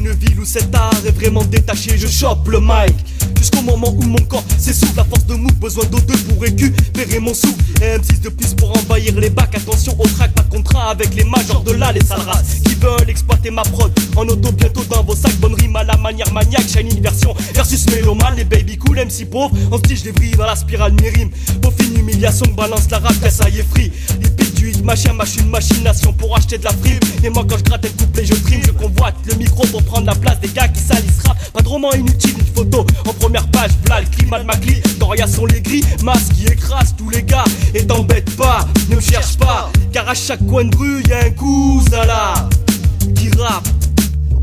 une ville où cet art est vraiment détaché. Je chope le mic jusqu'au moment où mon corps s'essouffle. La force de mouf, besoin d'O2 pour récupérer mon souffle. Et M6 de plus pour envahir les bacs. Attention au track, pas de contrat avec les majors de là, les sales races qui veulent exploiter ma prod. En auto bientôt dans vos sacs, bonne rime à la manière maniaque. Shining version versus Méloman, les baby cool, MC pauvre. En style je les brille dans la spirale mi-rime. Peaufine humiliation, balance la rap, ça y est free. Les pics du hit, machination pour acheter de la frime. Et moi quand je gratte le couplet, je trime, je convoite le micro pour prendre la place des gars qui salissent rap. Pas de roman inutile, une photo en première page, v'là le climat de ma cli. Doria sont les gris, masque qui écrase tous les gars. Et t'embête pas, ne me cherche pas, car à chaque coin de rue y'a un cousin là qui rappe.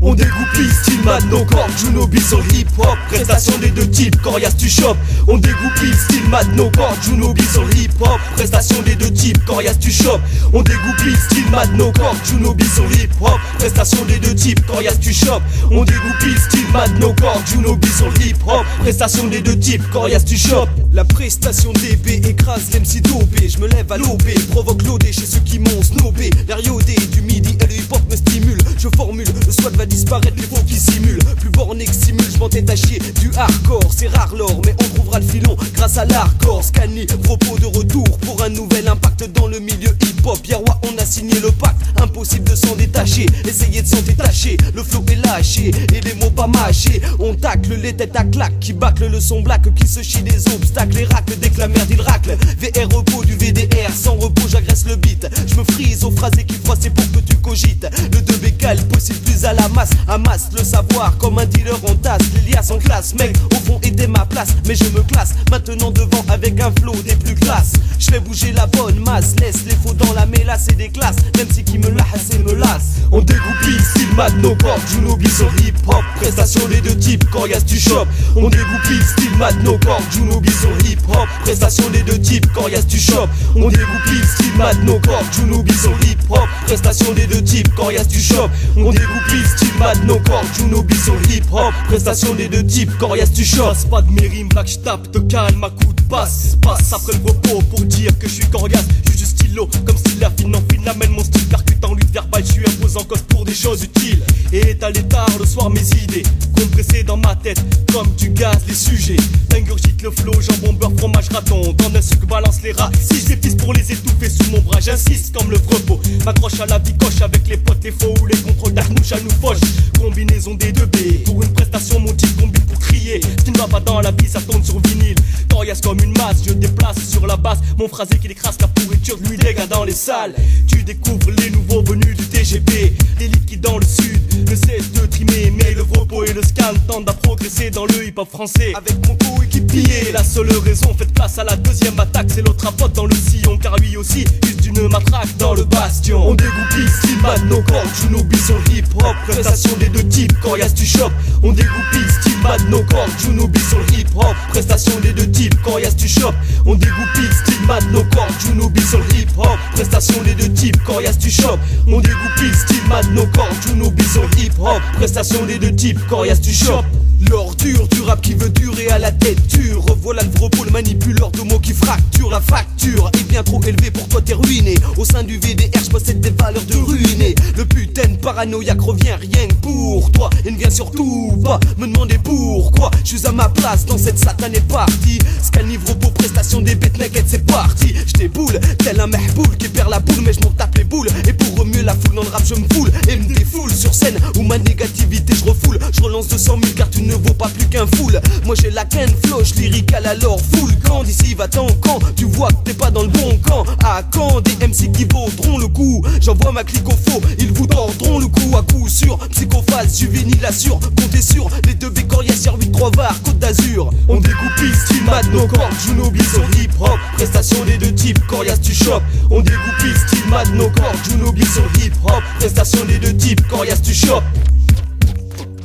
On dégoupille, style Mad No Corps, Junobi sur le hip-hop. Prestation des deux types, Corias tu chopes. On dégoupille, style Mad No Corps, Junobi sur le hip-hop. Prestation des deux types, Corias tu chopes. On dégoupille, style Mad No Corps, Junobi sur le hip-hop. Prestation des deux types, Corias tu chopes. On dégoupille, style Mad No Corps, Junobi sur le hip-hop. Prestation des deux types, Corias tu chopes. La prestation DB écrase l'MC dopé. Je me lève à l'OB, provoque l'OD chez ceux qui m'ont snobé. L'air iodé du midi et le hip-hop me stimule. Je formule, le SWAT va disparaître, les faux qui simulent. Plus borné que simule, je m'entête à chier du hardcore. C'est rare l'or, mais on trouvera le filon grâce à l'hardcore. Scanny, propos de retour pour un nouvel impact dans le milieu hip-hop. Pierrois, on a signé le pacte, impossible de s'en détacher. Essayez de s'en détacher, le flow est lâché et les mots pas mâchés. On tacle les têtes à claque, qui bâcle le son black, qui se chie des obstacles. Les racles dès que la merde il racle. VR repos du VDR, sans repos j'agresse le beat. Je me frise aux phrasés qui froissent, c'est pour que tu cogites. Le 2B calme, possible plus à la masse. Amasse le savoir comme un dealer en tasse. L'Ilias en classe, mec, au fond était ma place. Mais je me classe maintenant devant avec un flow des plus classes. Je fais bouger la bonne masse, laisse les faux dans la mélasse et des classes. Même si qui me lasse et me lasse. On dégoupille, style Mad No Corps, Junobi sur hip hop. Prestation les deux types, Corias tu chopes. On dégoupille, style Mad No Corps, Junobi sur hip hop. Prestation les deux types, Corias tu chopes. On dégoupille, style Mad No Corps, Junobi sur hip hop. Prestation des deux types, Corias tu chopes. On dégoupille, style Mad No Corps, Junobi sur hip hop. Prestation des deux types, Corias tu chopes. Passe pas de mes rimes, black j'tape, te calme, à coup de passe. Passe après le repos pour dire que je suis Corias. J'suis juste stylo, comme style la fine en fine. Amène mon style percutant, lutte verbale, j'suis imposant cause pour des choses utiles. Et étaler tard le soir mes idées, compressées dans ma tête, comme du gaz les sujets. Ingurgite le flow, jambon, beurre, fromage, raton. Dans un sucre balance les rats. Si je pisse pour les étouffer sous mon bras, j'insiste comme le repos. M'accroche à la bicoche avec les potes, les faux ou les contrôles d'arnouche à nous fauche. Combinaison des deux B. Pour une prestation, mon type combine pour crier. Ce qui ne va pas dans la vie, ça tourne sur vinyle. Corias comme une masse, je déplace sur la basse. Mon phrasé qui décrase la pourriture de lui des gars dans les salles. Tu découvres les nouveaux venus du TGP. L'élite qui dans le sud ne cesse de trimer. Mais le repos et le scan tendent à progresser dans le hip-hop français. Avec mon coéquipier, la seule raison, faites place à la deuxième attaque. C'est l'autre apote dans le sillon, car lui aussi use d'une matraque dans le bastion. On dégoupille, style Mad No Corps, Junobi sur le hip-hop. Prestation des deux types, Corias tu chopes. On dégoupille, style Mad No Corps, Junobi sur le hip-hop. Prestation des deux types, Corias tu chopes. On dégoupille, style Mad No Corps, Junobi sur le hip-hop. Prestation des deux types, Corias tu chopes. On dégoupille, style Mad No Corps, Junobi sur le hip-hop. Prestation des deux types, Corias tu chopes. L'ordure du rap qui veut durer à la tête dure. Revoilà le repos, le manipuleur de mots qui fracture. La facture est bien trop élevée pour toi, t'es ruiné. Au sein du VDR, je possède des valeurs de ruiné. Le putain de paranoïaque revient rien que pour toi. Et ne viens surtout pas me demander pourquoi. Je suis à ma place dans cette satanée partie. Scanivre repos, prestation des bêtes naked, c'est parti. J'déboule tel un mehboul qui perd la boule, mais je m'en tape les boules. Et pour remuer la foule dans le rap, je me foule et me défoule sur scène où ma négativité je refoule. Je relance 200 000 car tu ne vaut pas plus qu'un foule. Moi j'ai la ken flow, lyrical alors full camp. D'ici va-t'en quand tu vois que t'es pas dans le bon camp. À quand des MC qui vaudront le coup. J'envoie ma clique au faux, ils vous tordront le coup à coup sûr. Psychophase, juvénile assure. Comptez sur les deux Corias, sur 8-3 var, Côte d'Azur. On dégoupille, style Mad No Corps, Junobi sur hip hop. Prestation des deux types, Corias tu chopes. On dégoupille, style Mad No Corps, Junobi sur hip hop. Prestation des deux types, Corias tu chopes.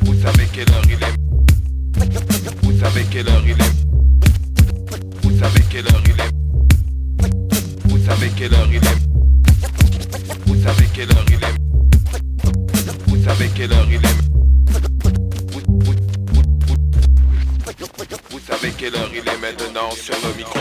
Vous savez quelle heure il est. Vous savez quelle heure il est. Vous savez quelle heure il est. Vous savez quelle heure il est. Vous savez quelle heure il est. Vous savez quelle heure il est. Vous savez quelle heure il est maintenant sur nos micros.